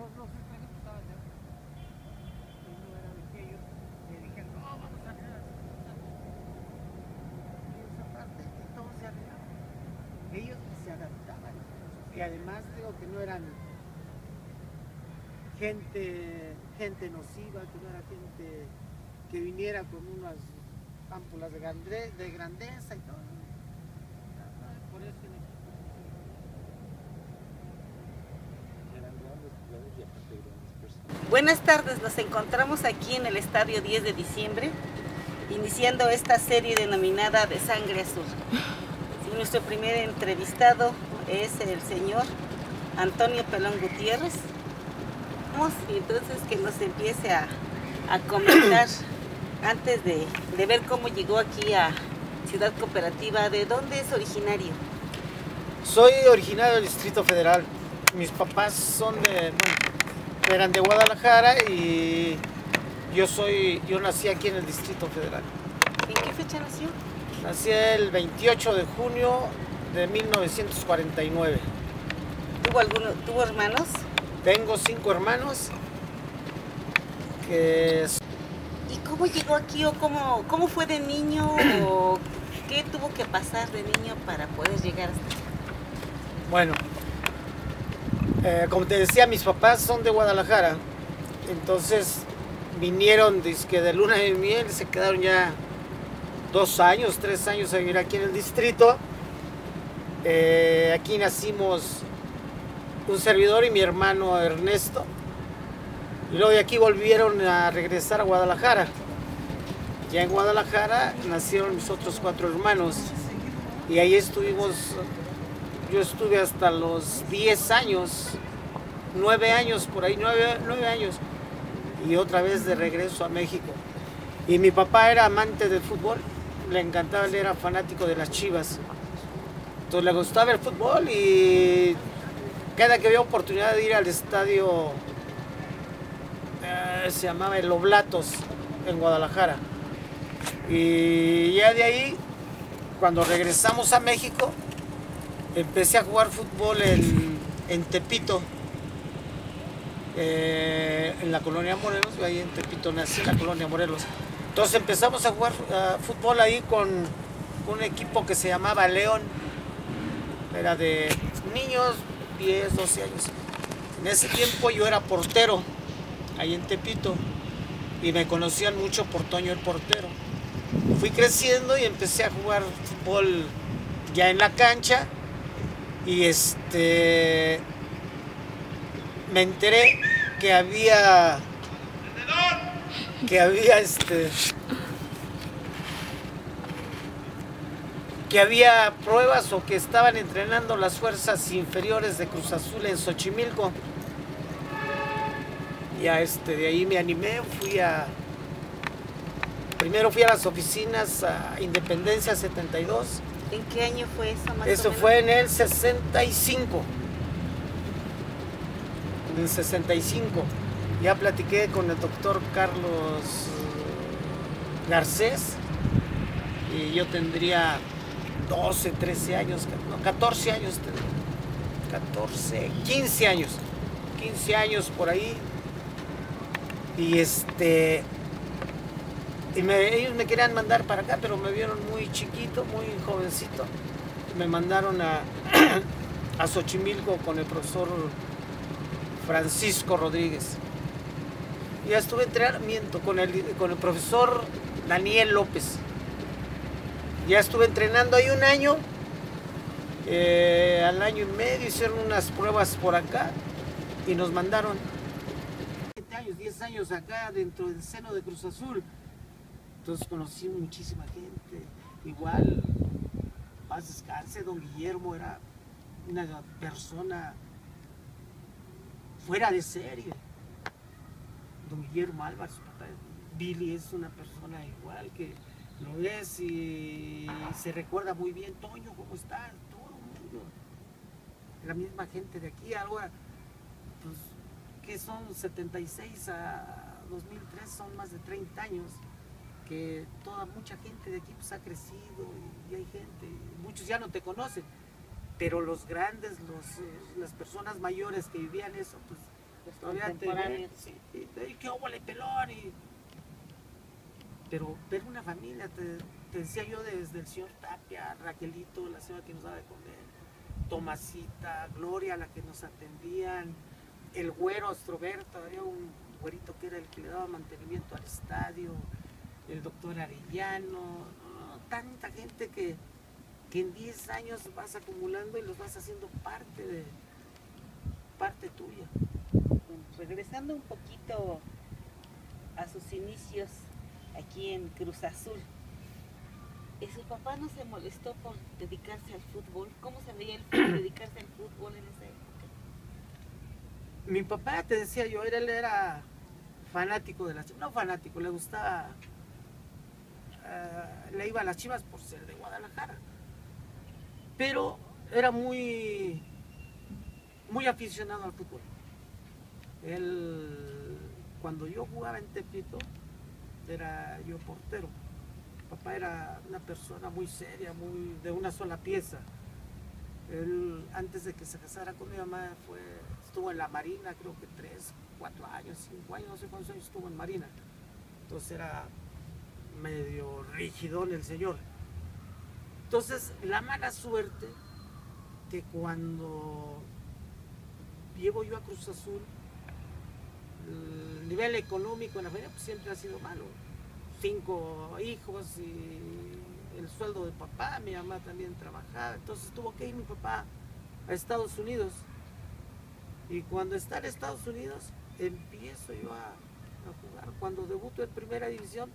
los extranjeros estaban ya. Y no era de que ellos le dijeron, no, vamos a hacer así. Y esa parte, y todos se arreglaban. Ellos se adaptaban. Y además digo que no eran gente nociva, que no era gente que viniera con unas ámpulas de grandeza y todo. Por eso en equipo. Eran grandes jugadores y aparte grandes personas. Buenas tardes, nos encontramos aquí en el Estadio 10 de diciembre, iniciando esta serie denominada De Sangre Azul. Sí, nuestro primer entrevistado es el señor Antonio Pelón Gutiérrez. Y entonces que nos empiece a comentar, antes de ver cómo llegó aquí a Ciudad Cooperativa, ¿de dónde es originario? Soy originario del Distrito Federal. Mis papás eran de Guadalajara y yo nací aquí en el Distrito Federal. ¿En qué fecha nació? Nací el 28 de junio de 1949. ¿Tuvo hermanos? Tengo 5 hermanos. ¿Y cómo llegó aquí o cómo fue de niño o qué tuvo que pasar de niño para poder llegar hasta acá? Bueno, como te decía, mis papás son de Guadalajara. Entonces vinieron de luna de miel, se quedaron ya 2 años, 3 años a vivir aquí en el distrito. Aquí nacimos un servidor y mi hermano Ernesto, y luego de aquí volvieron a regresar a Guadalajara. Ya en Guadalajara nacieron mis otros 4 hermanos y ahí estuvimos. Yo estuve hasta los 10 años, 9 años por ahí, 9 años, y otra vez de regreso a México. Y mi papá era amante del fútbol, le encantaba, él era fanático de las Chivas, entonces le gustaba el fútbol y cada que había oportunidad de ir al estadio, se llamaba el Oblatos en Guadalajara. Y ya de ahí, cuando regresamos a México, empecé a jugar fútbol en Tepito, en la colonia Morelos. Ahí en Tepito nací, en la colonia Morelos. Entonces empezamos a jugar fútbol ahí con un equipo que se llamaba León. Era de niños, 10, 12 años. En ese tiempo yo era portero, ahí en Tepito, y me conocían mucho por Toño el portero. Fui creciendo y empecé a jugar fútbol ya en la cancha, y me enteré que había pruebas o que estaban entrenando las fuerzas inferiores de Cruz Azul en Xochimilco. Ya de ahí me animé, primero fui a las oficinas a Independencia 72. ¿En qué año fue eso más Eso o menos? fue en el 65. En el 65. Ya platiqué con el doctor Carlos Garcés y yo tendría 12, 13 años, no, 14 años, 14, 15 años, 15 años por ahí. Y ellos me querían mandar para acá, pero me vieron muy chiquito, muy jovencito. Me mandaron a Xochimilco con el profesor Francisco Rodríguez. Ya estuve en entrenamiento con el profesor Daniel López. Ya estuve entrenando ahí 1 año. Al año y medio hicieron unas pruebas por acá y nos mandaron 10 años acá dentro del seno de Cruz Azul. Entonces conocí muchísima gente. Igual, paz descanse, don Guillermo era una persona fuera de serie. Don Guillermo Álvarez, papá, Billy es una persona igual que lo ves y se recuerda muy bien. Toño, ¿cómo estás? Todo el mundo. La misma gente de aquí, algo, pues, que son 76 a 2003, son más de 30 años, que mucha gente de aquí pues ha crecido y hay gente, muchos ya no te conocen, pero los grandes, las personas mayores que vivían eso, pues Los Todavía te contemporáneos. ven, sí, y qué óvole pelón. Pero ver una familia, te decía yo desde el señor Tapia, Raquelito, la señora que nos daba de comer, Tomasita, Gloria, la que nos atendían, el güero Astroberto, había un güerito que era el que le daba mantenimiento al estadio, el doctor Arellano, no, tanta gente que en 10 años vas acumulando y los vas haciendo parte tuya. Bueno, regresando un poquito a sus inicios aquí en Cruz Azul, ¿su papá no se molestó por dedicarse al fútbol? ¿Cómo se veía el dedicarse al fútbol en esa época? Mi papá, te decía yo, él era fanático de las Chivas, no fanático, le gustaba, le iba a las Chivas por ser de Guadalajara, pero era muy aficionado al fútbol. Él, cuando yo jugaba en Tepito, era yo portero. Papá era una persona muy seria, muy de una sola pieza. Él, antes de que se casara con mi mamá, estuvo en la Marina, creo que 3, 4 años, 5 años, no sé cuántos años estuvo en Marina. Entonces era medio rigidón el señor. Entonces, la mala suerte que cuando llego yo a Cruz Azul, el nivel económico en la familia pues, siempre ha sido malo. 5 hijos y el sueldo de papá, mi mamá también trabajaba, entonces tuvo que ir mi papá a Estados Unidos. Y cuando está en Estados Unidos, empiezo yo a jugar. Cuando debuto en primera división,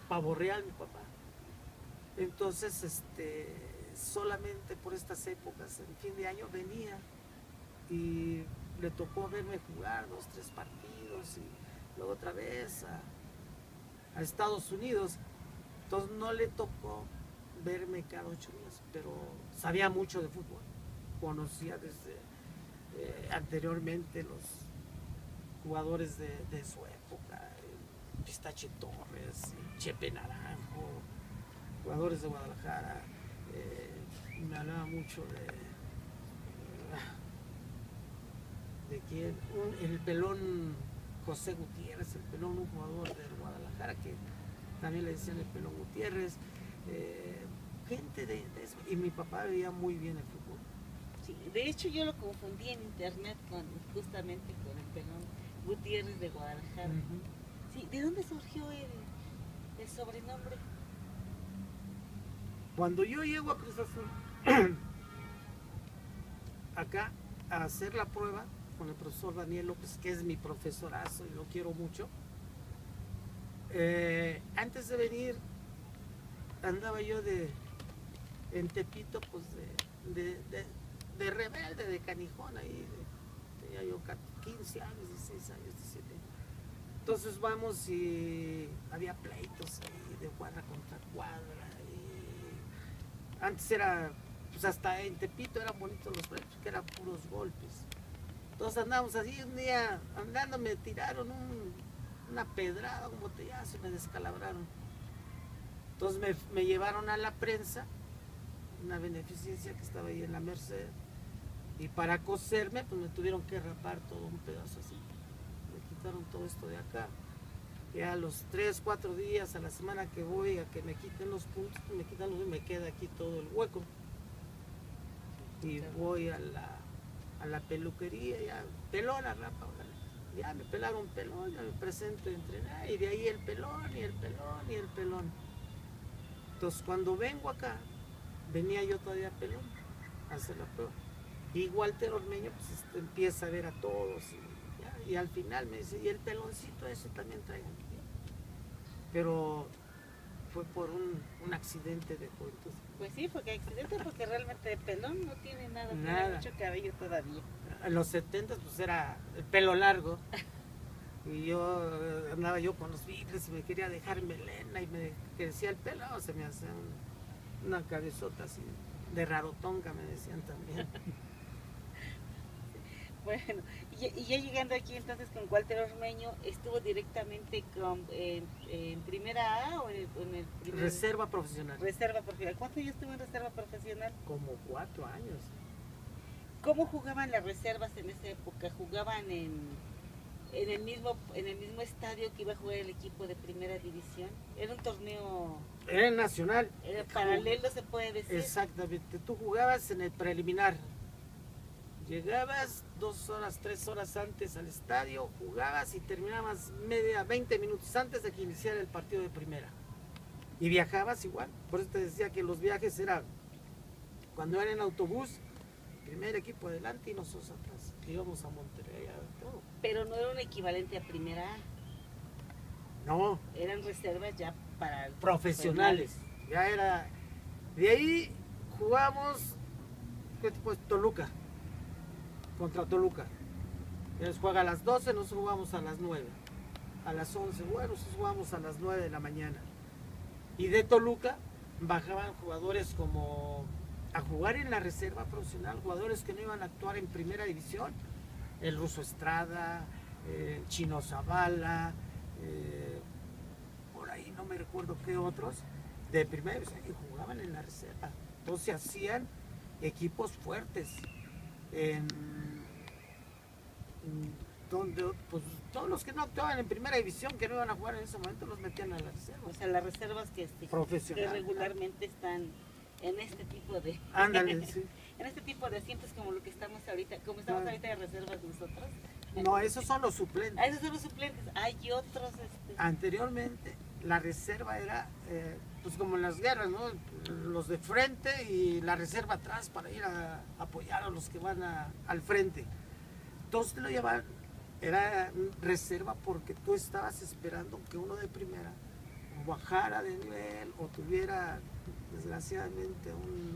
pavo real mi papá. Entonces, solamente por estas épocas, en fin de año, venía y le tocó verme jugar 2, 3 partidos y luego otra vez a Estados Unidos. Entonces no le tocó verme cada 8 días, pero sabía mucho de fútbol. Conocía desde anteriormente los jugadores de su época, Pistache Torres, Chepe Naranjo, jugadores de Guadalajara. Me hablaba mucho de quién, el pelón José Gutiérrez, el pelón, un jugador del Guadalajara que también le decían el pelón Gutiérrez, gente de eso. Y mi papá veía muy bien el fútbol. Sí, de hecho yo lo confundí en internet justamente con el pelón Gutiérrez de Guadalajara. Sí, ¿de dónde surgió el sobrenombre? Cuando yo llego a Cruz Azul, acá a hacer la prueba con el profesor Daniel López, que es mi profesorazo y lo quiero mucho, antes de venir andaba yo en Tepito, pues de rebelde, de canijón ahí, tenía yo 15 años, 16 años, 17 años. Entonces vamos y había pleitos ahí de cuadra contra cuadra. Y antes era, pues hasta en Tepito eran bonitos los pleitos, que eran puros golpes. Entonces andábamos así, un día andando me tiraron una pedrada, un botellazo y me descalabraron. Entonces me llevaron a la prensa, una beneficencia que estaba ahí en la Merced, y para coserme pues me tuvieron que rapar todo un pedazo así. Me quitaron todo esto de acá. Ya a los 3, 4 días a la semana que voy a que me quiten los puntos, pues me quitan los y me queda aquí todo el hueco. Y voy a la peluquería, ya pelona, rapa, ya me pelaron pelón, ya me presento a entrenar, y de ahí el pelón, y el pelón, y el pelón. Entonces cuando vengo acá, venía yo todavía pelón a hacer la prueba. Y Walter Ormeño pues empieza a ver a todos y al final me dice, y el peloncito ese también traigan. Pero fue por un accidente de juventud. Pues sí, porque accidente, porque realmente de pelón no tiene nada, Nada. tiene mucho cabello todavía. En los 70 pues era el pelo largo. Y yo andaba yo con los Beatles y me quería dejar melena y me crecía el pelo, se me hacía una cabezota así de rarotonga, me decían también. Bueno, y ya llegando aquí entonces con Walter Ormeño, ¿estuvo directamente en primera A o en el primer? Reserva profesional. Reserva profesional. ¿Cuántos años estuvo en reserva profesional? Como 4 años. ¿Cómo jugaban las reservas en esa época? ¿Jugaban en el mismo estadio que iba a jugar el equipo de primera división? Era un torneo... Era nacional. Era paralelo, se puede decir. Exactamente. Tú jugabas en el preliminar. Llegabas 2 horas, 3 horas antes al estadio, jugabas y terminabas 20 minutos antes de que iniciara el partido de primera. Y viajabas igual. Por eso te decía que los viajes eran, cuando era en autobús, primer equipo adelante y nosotros atrás. Íbamos a Monterrey, a todo. Pero no era un equivalente a primera A. No. Eran reservas ya para Profesionales. Ya era. De ahí jugamos, pues, Toluca. Contra Toluca. Ellos juegan a las 12, nosotros jugamos a las 9. A las 11, bueno, nosotros jugamos a las 9 de la mañana. Y de Toluca bajaban jugadores como a jugar en la reserva profesional, jugadores que no iban a actuar en primera división. El Ruso Estrada, Chino Zavala, por ahí no me recuerdo qué otros, de primera división, y jugaban en la reserva. Entonces hacían equipos fuertes. Donde pues todos los que no actuaban en primera división, que no iban a jugar en ese momento, los metían a la reserva. O sea, las reservas que regularmente están en este tipo de... Ándale, sí. En este tipo de asientos como lo que estamos ahorita, como estamos ahorita de reservas nosotros. No, esos son los suplentes. Ah, esos son los suplentes. Hay otros... Anteriormente, la reserva era, pues como en las guerras, ¿no? Los de frente y la reserva atrás para ir a apoyar a los que van al frente. Entonces te lo llevaban, era reserva porque tú estabas esperando que uno de primera bajara de nivel o tuviera, desgraciadamente,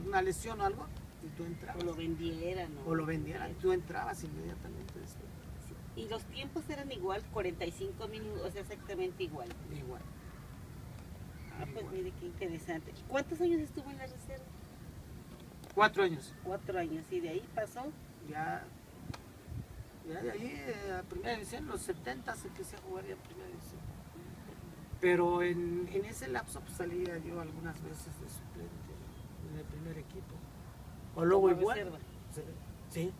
una lesión o algo, y tú entrabas. O lo vendieran. O lo vendieran, y tú entrabas inmediatamente después. Y los tiempos eran igual, 45 minutos, o sea, exactamente igual. Igual. Ah, pues mire qué interesante. ¿Y cuántos años estuvo en la reserva? 4 años. 4 años, y de ahí pasó. Ya de ahí a primera división, en los 70 empecé a jugar ya en primera división. Pero en ese lapso pues, salía yo algunas veces de suplente en el primer equipo. O luego como igual. reserva. Sí,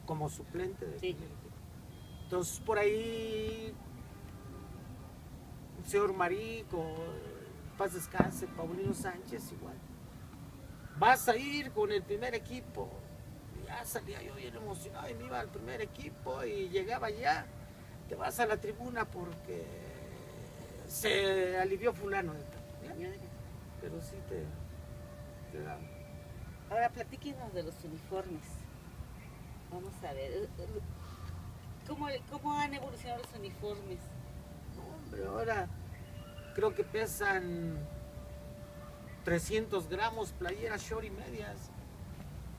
como suplente del Sí. primer equipo. Entonces por ahí el señor Marico, paz descanse, Paulino Sánchez igual. Vas a ir con el primer equipo. Ya salía yo bien emocionado y me iba al primer equipo y llegaba ya, te vas a la tribuna porque se alivió fulano de tal. Pero sí te da. Ahora platíquenos de los uniformes. Vamos a ver. ¿Cómo han evolucionado los uniformes? No, hombre, ahora creo que pesan 300 gramos, playeras, short y medias.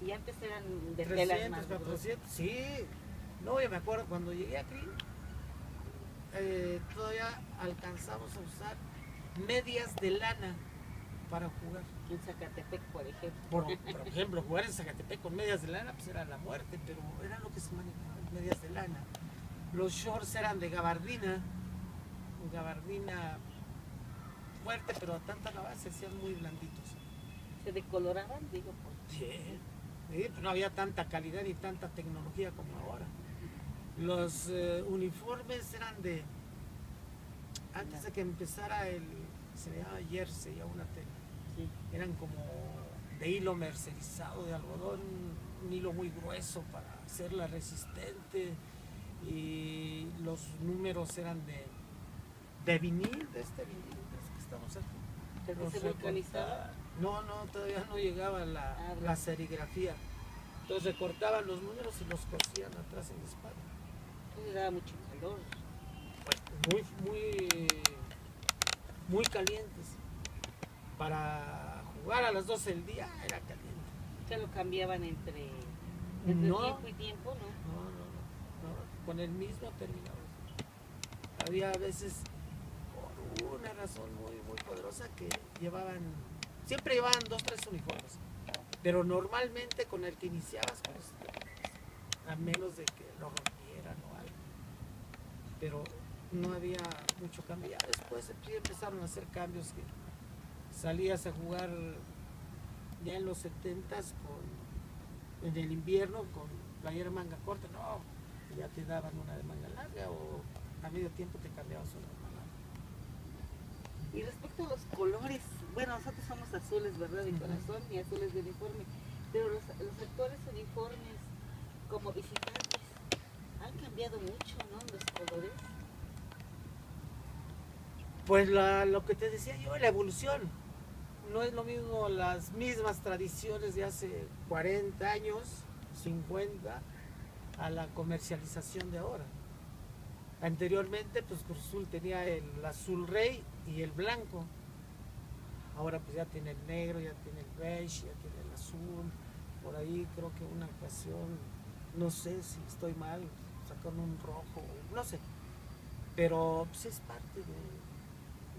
Y antes eran de 300, telas más. 400, sí. No, yo me acuerdo cuando llegué aquí, todavía alcanzamos a usar medias de lana para jugar. En Zacatepec, por ejemplo. Por ejemplo, jugar en Zacatepec con medias de lana pues era la muerte, pero era lo que se manejaba, medias de lana. Los shorts eran de gabardina fuerte, pero a tanta lavada se hacían muy blanditos. ¿Se decoloraban? Digo, Sí, pues no había tanta calidad y tanta tecnología como ahora. Los uniformes eran antes de que empezara se le llamaba jersey a una tela. sí. Eran como de hilo mercerizado, de algodón, un hilo muy grueso para hacerla resistente, y los números eran de vinil, de este vinil que estamos aquí. ¿Desde se vulcanizaba? No, todavía no llegaba la serigrafía. Entonces recortaban los números y los cosían atrás en la espalda. Entonces daba mucho calor. Muy calientes. Para jugar a las 12 del día era caliente. ¿Se lo cambiaban entre No. tiempo y tiempo, no? No, con el mismo terminado. Había veces, por una razón muy poderosa, que siempre llevaban 2, 3 uniformes, pero normalmente con el que iniciabas, pues, a menos de que lo rompieran o algo, pero no había mucho cambio. Ya después sí empezaron a hacer cambios, que salías a jugar ya en los 70s en el invierno con playera manga corta, no, ya te daban una de manga larga o a medio tiempo te cambiabas una de manga larga. Y respecto a los colores, bueno, nosotros somos azules, ¿verdad? De corazón y azules de uniforme, pero los actuales uniformes como visitantes han cambiado mucho, ¿no? Los colores. Pues lo que te decía yo, la evolución. No es lo mismo las mismas tradiciones de hace 40 años, 50, a la comercialización de ahora. Anteriormente, pues Cruz Azul tenía el azul rey y el blanco. Ahora pues ya tiene el negro, ya tiene el beige, ya tiene el azul. Por ahí creo que una ocasión, no sé si estoy mal, sacaron un rojo, no sé. Pero pues es parte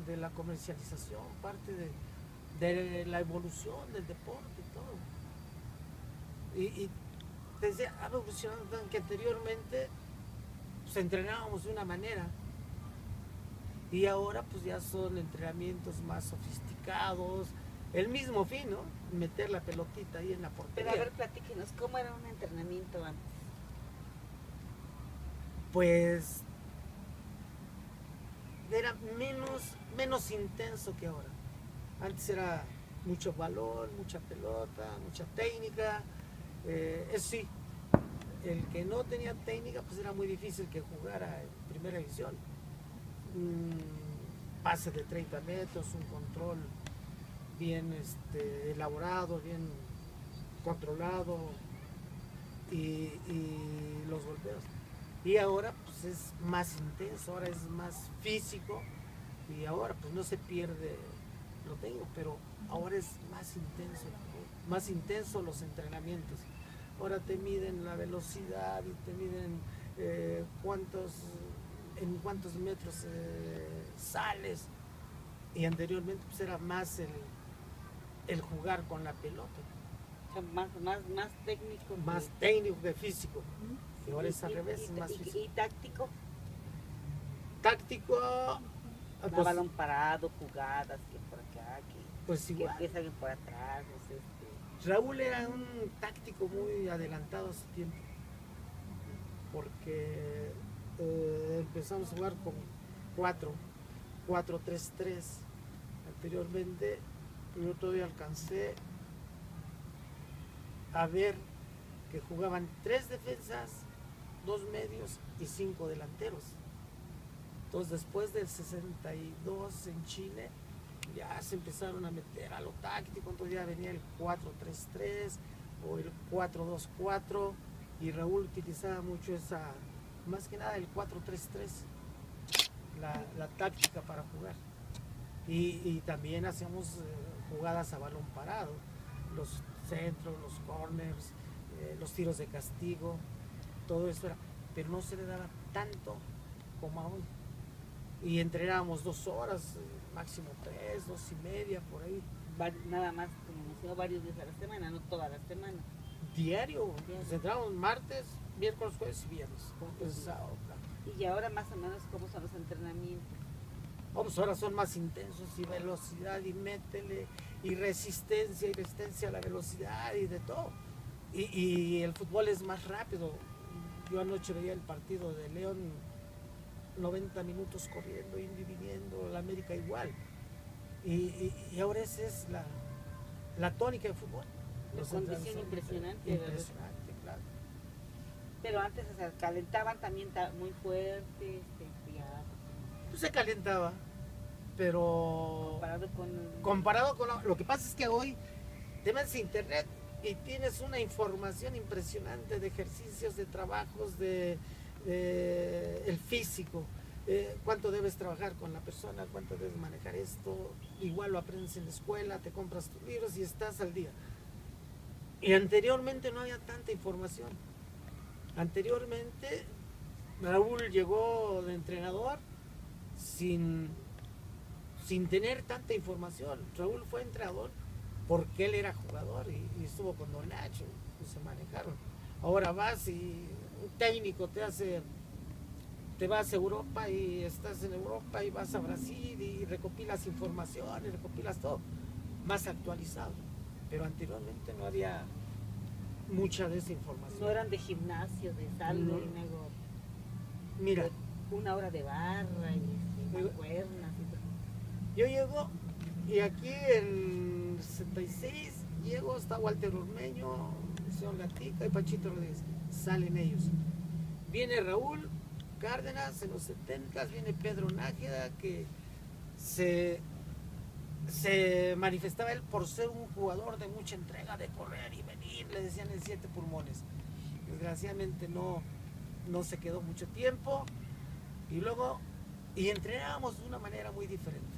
de la comercialización, parte de la evolución del deporte y todo. Y te decía, ha evolucionado tanto que anteriormente pues, entrenábamos de una manera y ahora pues ya son entrenamientos más sofisticados, el mismo fin, ¿no? Meter la pelotita ahí en la portería. Pero a ver, platíquenos, ¿cómo era un entrenamiento antes? Pues era menos intenso que ahora. Antes era mucho balón, mucha pelota, mucha técnica. Eso sí, el que no tenía técnica, pues era muy difícil que jugara en primera división. Pase de 30 metros, un control bien elaborado, bien controlado y los golpeos. Y ahora pues es más intenso, ahora es más físico y ahora pues no se pierde lo tengo, pero ahora es más intenso los entrenamientos. Ahora te miden la velocidad y te miden en cuántos metros sales. Y anteriormente pues era más el jugar con la pelota. O sea, más técnico. Más técnico que físico. Y ahora es al revés, es más físico. ¿Y táctico? Táctico. Pues, balón parado, jugadas, que por acá, pues que igual. empiezan por atrás, no sé, Raúl era un táctico muy adelantado a su tiempo, porque empezamos a jugar con 4-3-3. Anteriormente yo todavía alcancé a ver que jugaban 3 defensas, 2 medios y 5 delanteros. Entonces después del 62 en Chile ya se empezaron a meter a lo táctico, entonces ya venía el 4-3-3 o el 4-2-4 y Raúl utilizaba mucho más que nada el 4-3-3, la táctica para jugar. Y también hacíamos jugadas a balón parado, los centros, los corners, los tiros de castigo, todo eso era, pero no se le daba tanto como hoy. Y entrenábamos 2 horas, máximo 3, 2:30, por ahí. Nada más, como mencionó, varios días a la semana, no toda la semana. Diario. Pues entrábamos martes, miércoles, jueves y viernes. Sábado, claro. Y ahora más o menos, ¿cómo son los entrenamientos? Pues ahora son más intensos y velocidad y métele y resistencia a la velocidad y de todo. Y el fútbol es más rápido. Yo anoche veía el partido de León, 90 minutos corriendo, viniendo, la América igual. Y ahora esa es la tónica del fútbol. Una condición impresionante. Impresionante, claro. Pero antes, o sea, calentaban también muy fuerte, enfriaban. Pues se calentaba, pero comparado con lo que pasa es que hoy te metes a internet y tienes una información impresionante de ejercicios, de trabajos, el físico, cuánto debes trabajar con la persona, cuánto debes manejar esto. Igual lo aprendes en la escuela, te compras tus libros y estás al día. Y anteriormente no había tanta información. Anteriormente Raúl llegó de entrenador sin tener tanta información. Raúl fue entrenador porque él era jugador y estuvo con Don Nacho y se manejaron. Ahora vas y un técnico te vas a Europa y estás en Europa y vas a Brasil y recopilas información y recopilas todo más actualizado. Pero anteriormente no había mucha desinformación. No eran de gimnasio, de salto No. y luego Mira, una hora de barra y mancuernas y todo. yo llego y aquí en 66 llego, está Walter Ormeño, el señor Gatica y Pachito Rodríguez. Salen ellos. Viene Raúl Cárdenas en los 70, viene Pedro Nájera, que se manifestaba él por ser un jugador de mucha entrega, de correr y venir, le decían el 7 pulmones. Desgraciadamente no se quedó mucho tiempo y entrenábamos de una manera muy diferente.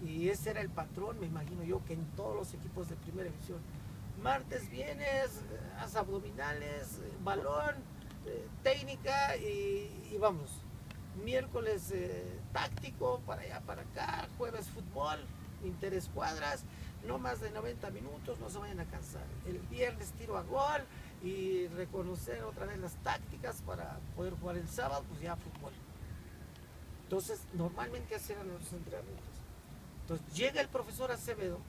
Y ese era el patrón, me imagino yo, que en todos los equipos de primera división. Martes vienes, haz abdominales, balón, técnica y vamos. Miércoles táctico, para allá, para acá, jueves fútbol, interescuadras, no más de 90 minutos, no se vayan a cansar. El viernes tiro a gol y reconocer otra vez las tácticas para poder jugar el sábado, pues ya fútbol. Entonces, normalmente así eran los entrenamientos. Entonces, llega el profesor Acevedo,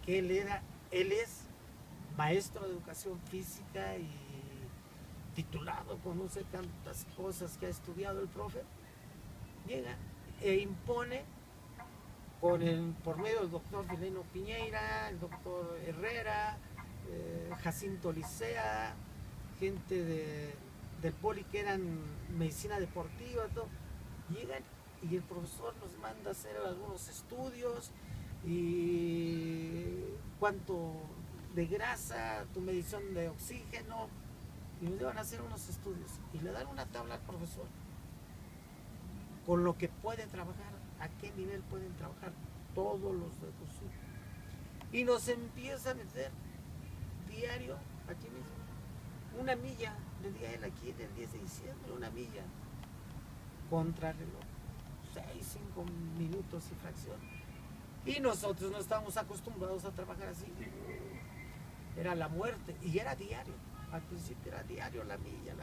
que él es maestro de educación física y titulado con no sé tantas cosas que ha estudiado el profe, llega e impone por medio del doctor Fileno Piñeira, el doctor Herrera, Jacinto Licea, gente del Poli que eran medicina deportiva, todo. Llegan y el profesor nos manda a hacer algunos estudios y cuánto de grasa, tu medición de oxígeno, y nos llevan a hacer unos estudios y le dan una tabla al profesor con lo que pueden trabajar, a qué nivel pueden trabajar todos los de COSUR. Y nos empieza a meter diario aquí mismo, una milla, le di a él aquí del 10 de diciembre, una milla, contrarreloj, 5 minutos y fracción. Y nosotros no estábamos acostumbrados a trabajar así. Era la muerte, y era diario. Al principio era diario, la milla.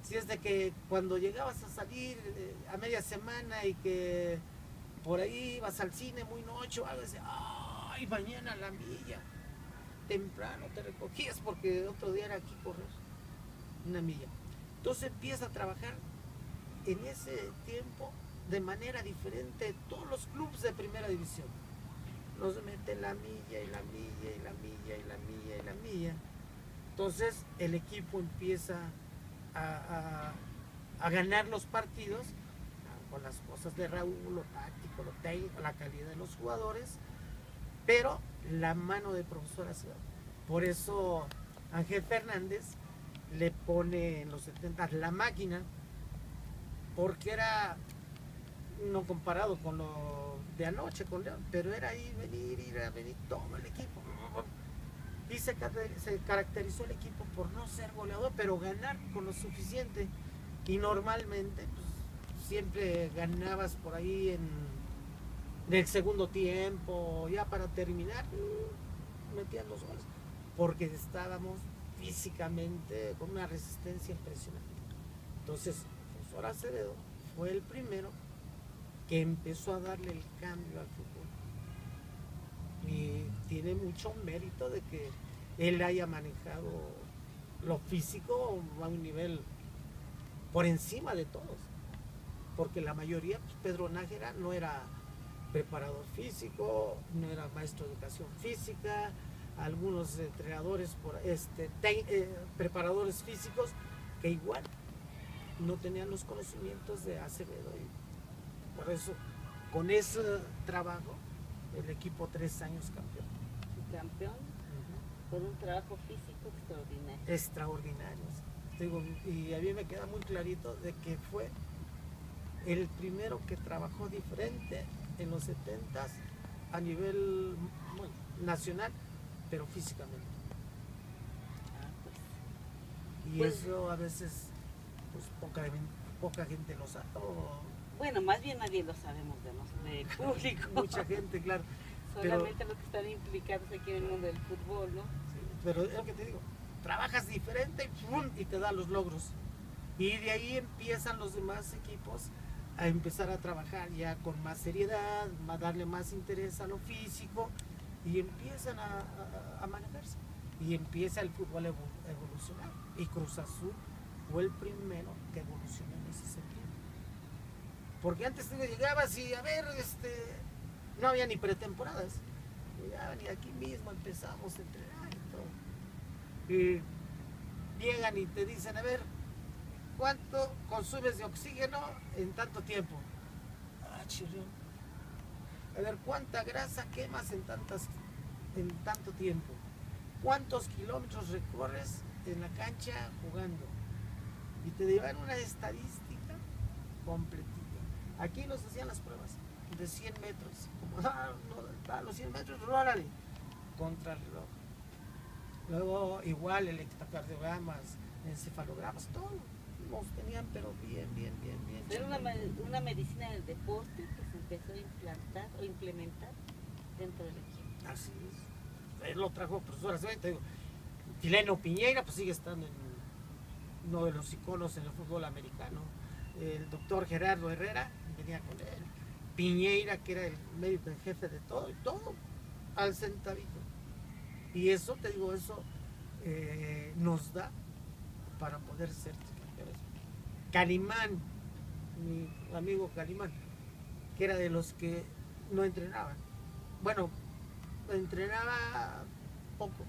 Si es de que cuando llegabas a salir a media semana y que por ahí ibas al cine muy noche o algo, decías, ay, mañana la milla. Temprano te recogías porque otro día era aquí correr una milla. Entonces empieza a trabajar en ese tiempo de manera diferente todos los clubes de primera división. Nos meten la milla y la milla y la milla y la milla y la milla. Entonces el equipo empieza a ganar los partidos con las cosas de Raúl, lo táctico, lo técnico, la calidad de los jugadores, pero la mano de profesora se da. Por eso Ángel Fernández le pone en los 70 la máquina, porque era no comparado con lo de anoche con León, pero era ir a venir todo el equipo. Y se caracterizó el equipo por no ser goleador, pero ganar con lo suficiente. Y normalmente pues, siempre ganabas por ahí en el segundo tiempo, ya para terminar, metían los goles, porque estábamos físicamente con una resistencia impresionante. Entonces, el profesor Acevedo fue el primero que empezó a darle el cambio al fútbol. Y tiene mucho mérito de que él haya manejado lo físico a un nivel por encima de todos. Porque la mayoría, pues Pedro Nájera no era preparador físico, no era maestro de educación física, algunos entrenadores, preparadores físicos, que igual no tenían los conocimientos de Acevedo. Y por eso, con ese trabajo, el equipo 3 años campeón. Campeón por un trabajo físico extraordinario. Extraordinario. Digo, y a mí me queda muy clarito de que fue el primero que trabajó diferente en los 70s a nivel nacional, pero físicamente. Y eso a veces pues poca gente lo sabe. Bueno, más bien nadie lo sabemos del público. Mucha gente, claro. Solamente los que están implicados aquí en el mundo del fútbol, ¿no? Sí, pero es lo que te digo, trabajas diferente y te da los logros. Y de ahí empiezan los demás equipos a empezar a trabajar ya con más seriedad, a darle más interés a lo físico y empiezan a manejarse. y empieza el fútbol a evolucionar. Y Cruz Azul fue el primero que evolucionó en ese sentido. Porque antes llegabas y a ver, no había ni pretemporadas. Llegaban y aquí mismo empezamos a entrenar y todo. Y llegan y te dicen, a ver, ¿cuánto consumes de oxígeno en tanto tiempo? Ah, chirrión. A ver, ¿cuánta grasa quemas en tanto tiempo? ¿Cuántos kilómetros recorres en la cancha jugando? Y te llevan una estadística completita. Aquí nos hacían las pruebas de 100 metros. Como, no, los 100 metros, órale, contrarreloj. Luego, igual, electrocardiogramas, encefalogramas, todo. Nos tenían, pero bien. Era una medicina del deporte que se empezó a implantar o implementar dentro del equipo. Así es. Él lo trajo profesor, te digo, Tileno Piñeira, pues sigue estando en uno de los iconos en el fútbol americano. El doctor Gerardo Herrera venía con él. Piñeira, que era el médico en jefe de todo, y todo al centavito. Y eso, te digo, eso nos da para poder ser campeones. Calimán, mi amigo Calimán, que era de los que no entrenaban. Bueno, entrenaba poco.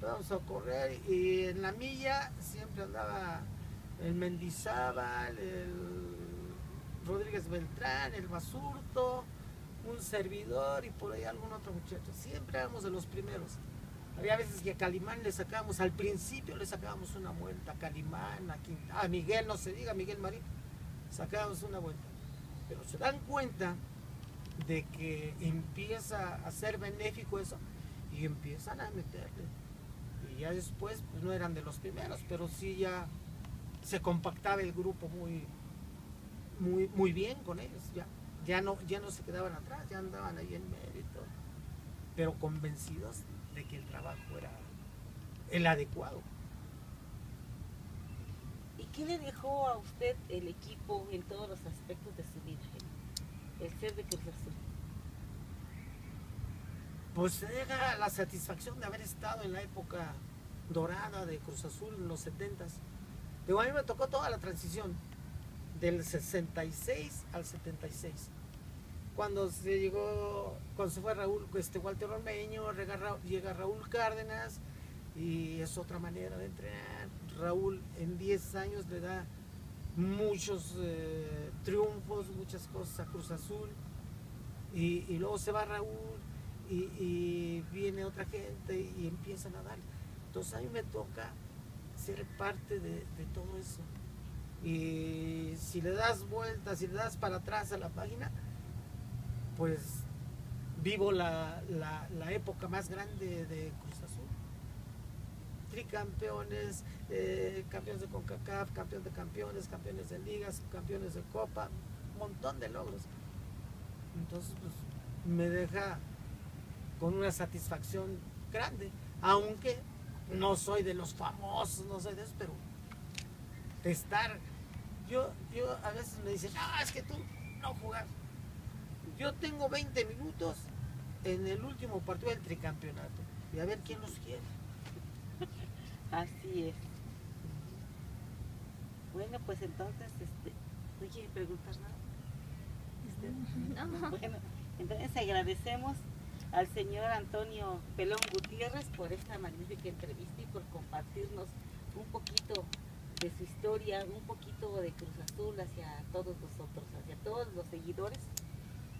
Vamos a correr y en la milla siempre andaba el Mendizábal, el Rodríguez Beltrán, el Basurto, un servidor y por ahí algún otro muchacho. Siempre éramos de los primeros. Había veces que a Calimán le sacábamos, al principio le sacábamos una vuelta, a Calimán, a Miguel, no se diga, Miguel Marín, sacábamos una vuelta. Pero se dan cuenta de que empieza a ser benéfico eso y empiezan a meterle. Y ya después, pues no eran de los primeros, pero sí ya se compactaba el grupo muy bien con ellos. Ya no se quedaban atrás, ya andaban ahí en mérito, pero convencidos de que el trabajo era el adecuado. ¿Y qué le dejó a usted el equipo en todos los aspectos de su vida, el ser de Cruz Azul? Pues se deja la satisfacción de haber estado en la época dorada de Cruz Azul en los 70s. A mí me tocó toda la transición del 66 al 76. Cuando se fue Raúl, Walter Ormeño, llega Raúl Cárdenas y es otra manera de entrenar. Raúl en 10 años le da muchos triunfos, muchas cosas a Cruz Azul y luego se va Raúl y viene otra gente y empiezan a dar. Entonces a mí me toca ser parte de todo eso. Y si le das vueltas, si le das para atrás a la página, pues vivo la época más grande de Cruz Azul. Tricampeones, campeones de CONCACAF, campeón de campeones, campeones de ligas, campeones de copa, un montón de logros. Entonces, pues, me deja con una satisfacción grande, aunque no soy de los famosos, no soy de eso, pero de estar, yo a veces me dicen, no, es que tú no jugas. Yo tengo 20 minutos en el último partido del tricampeonato y a ver quién los quiere. Así es. Bueno, pues entonces, ¿no quiere preguntar nada? No. Bueno, entonces agradecemos al señor Antonio Pelón Gutiérrez por esta magnífica entrevista y por compartirnos un poquito de su historia, un poquito de Cruz Azul hacia todos nosotros, hacia todos los seguidores,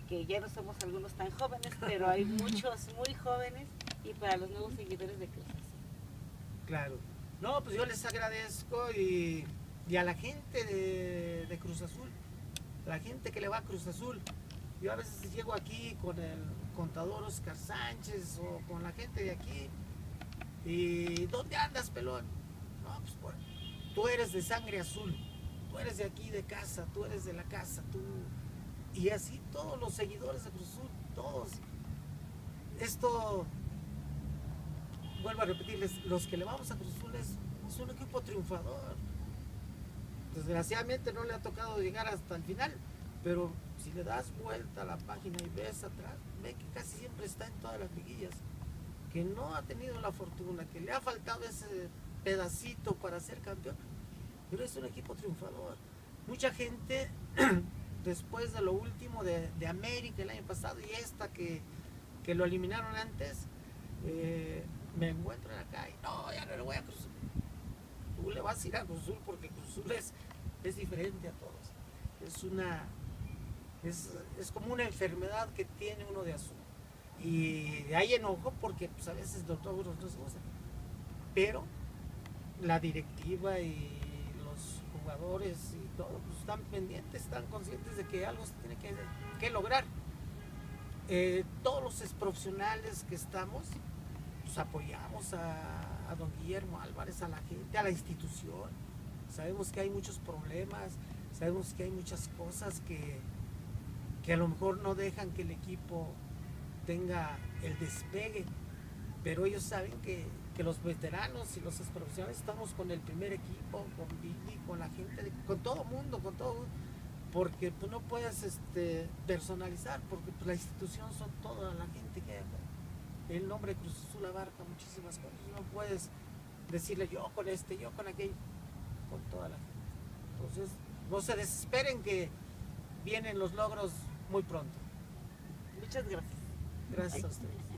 que ya no somos algunos tan jóvenes, pero hay muchos muy jóvenes, y para los nuevos seguidores de Cruz Azul. Claro. No, pues yo les agradezco y a la gente de Cruz Azul, la gente que le va a Cruz Azul. Yo a veces llego aquí con el contador Oscar Sánchez o con la gente de aquí y ¿dónde andas, pelón? No, pues tú eres de sangre azul, tú eres de aquí de casa, tú eres de la casa, tú... Y así todos los seguidores de Cruz Azul, todos. Esto, vuelvo a repetirles, los que le vamos a Cruz Azul es un equipo triunfador. Desgraciadamente no le ha tocado llegar hasta el final, pero si le das vuelta a la página y ves atrás, ve que casi siempre está en todas las liguillas que no ha tenido la fortuna, que le ha faltado ese pedacito para ser campeón, pero es un equipo triunfador. Mucha gente, después de lo último de América el año pasado y esta que lo eliminaron antes, me encuentran acá y no, ya no le voy a Cruz Azul. Tú le vas a ir a Cruz Azul porque Cruz Azul es diferente a todos. Es como una enfermedad que tiene uno de azul. Y hay enojo porque pues, a veces los logros no se usan. Pero la directiva y los jugadores y todo pues, están pendientes, están conscientes de que algo se tiene que lograr. Todos los profesionales que estamos, pues apoyamos a don Guillermo Álvarez, a la gente, a la institución. Sabemos que hay muchos problemas, sabemos que hay muchas cosas que a lo mejor no dejan que el equipo tenga el despegue, pero ellos saben que los veteranos y los profesionales estamos con el primer equipo, con Billy, con la gente, con todo mundo, porque pues, no puedes personalizar, porque pues, la institución son toda la gente que hay acá. El nombre de Cruz Azul abarca muchísimas cosas, no puedes decirle yo con yo con aquello, con toda la gente. Entonces, no se desesperen que vienen los logros muy pronto. Muchas gracias. Gracias a ustedes.